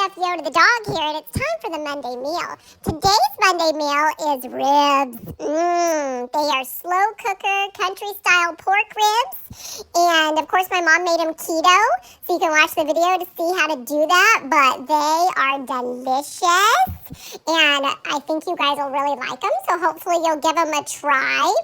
Chef Yoda the dog here, and it's time for the Monday meal. Today's Monday meal is ribs. They are slow cooker, country style pork ribs. And of course, my mom made them keto, so you can watch the video to see how to do that. But they are delicious, and I think you guys will really like them. So hopefully, you'll give them a try.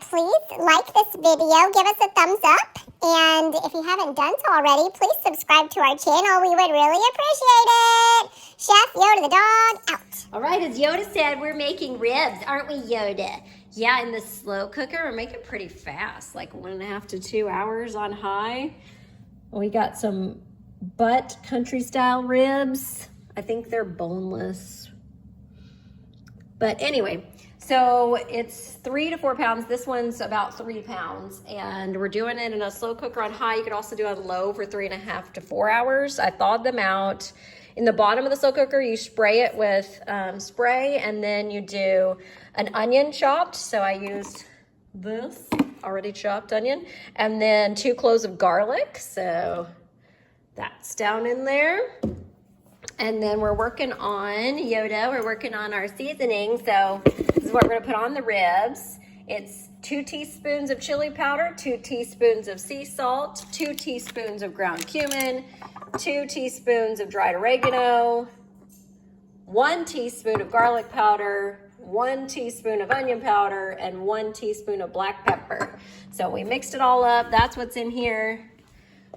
Please like this video, give us a thumbs up, and if you haven't done so already, please subscribe to our channel. We would really appreciate it. Chef Yoda the dog, out. All right, as Yoda said, we're making ribs, aren't we, Yoda? Yeah, in the slow cooker, we're making pretty fast, like 1.5 to 2 hours on high. We got some butt country style ribs. I think they're boneless. But anyway, so it's 3 to 4 pounds. This one's about 3 pounds, and we're doing it in a slow cooker on high. You could also do it on low for 3.5 to 4 hours. I thawed them out. In the bottom of the slow cooker, you spray it with spray, and then you do an onion chopped. So I used this already chopped onion, and then 2 cloves of garlic. So that's down in there. And then we're working on, Yoda, we're working on our seasoning. So this is what we're gonna put on the ribs. It's 2 teaspoons of chili powder, 2 teaspoons of sea salt, 2 teaspoons of ground cumin, 2 teaspoons of dried oregano, 1 teaspoon of garlic powder, 1 teaspoon of onion powder, and 1 teaspoon of black pepper. So we mixed it all up. That's what's in here.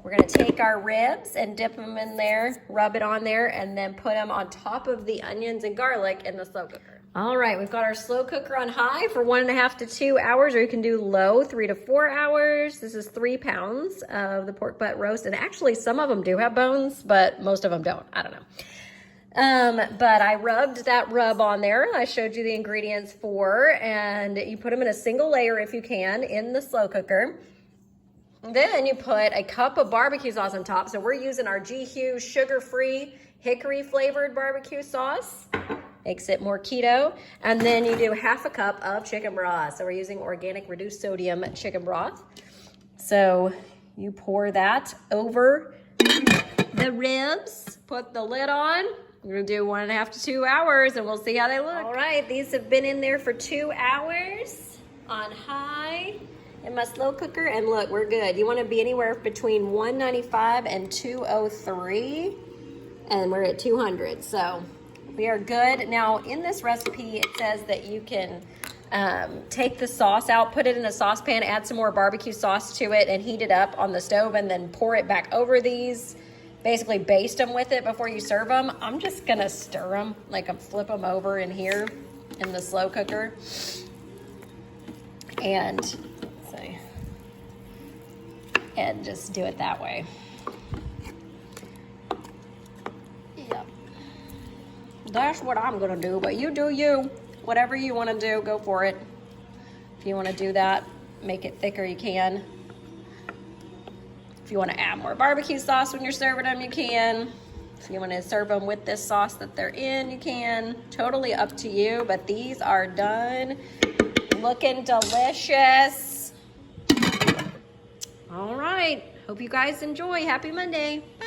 We're gonna take our ribs and dip them in there, rub it on there, and then put them on top of the onions and garlic in the slow cooker. All right, we've got our slow cooker on high for 1.5 to 2 hours, or you can do low, 3 to 4 hours. This is 3 pounds of the pork butt roast, and actually some of them do have bones, but most of them don't. I don't know. But I rubbed that rub on there. I showed you the ingredients for, and you put them in a single layer if you can in the slow cooker. Then you put a cup of barbecue sauce on top. So we're using our G. Hughes sugar-free hickory flavored barbecue sauce. Makes it more keto. And then you do 1/2 cup of chicken broth. So we're using organic reduced sodium chicken broth. So you pour that over the ribs, put the lid on. We're gonna do 1.5 to 2 hours, and we'll see how they look. All right, these have been in there for 2 hours on high in my slow cooker, and look, we're good. You want to be anywhere between 195 and 203, and we're at 200, so we are good. Now in this recipe it says that you can take the sauce out, put it in a saucepan, add some more barbecue sauce to it, and heat it up on the stove, and then pour it back over these. Basically baste them with it before you serve them. I'm just gonna stir them, like flip them over in here in the slow cooker, and just do it that way. Yep. That's what I'm gonna do, but you do you. Whatever you wanna do, go for it. If you wanna do that, make it thicker, you can. If you wanna add more barbecue sauce when you're serving them, you can. If you wanna serve them with this sauce that they're in, you can. Totally up to you, but these are done. Looking delicious. All right, hope you guys enjoy. Happy Monday. Bye.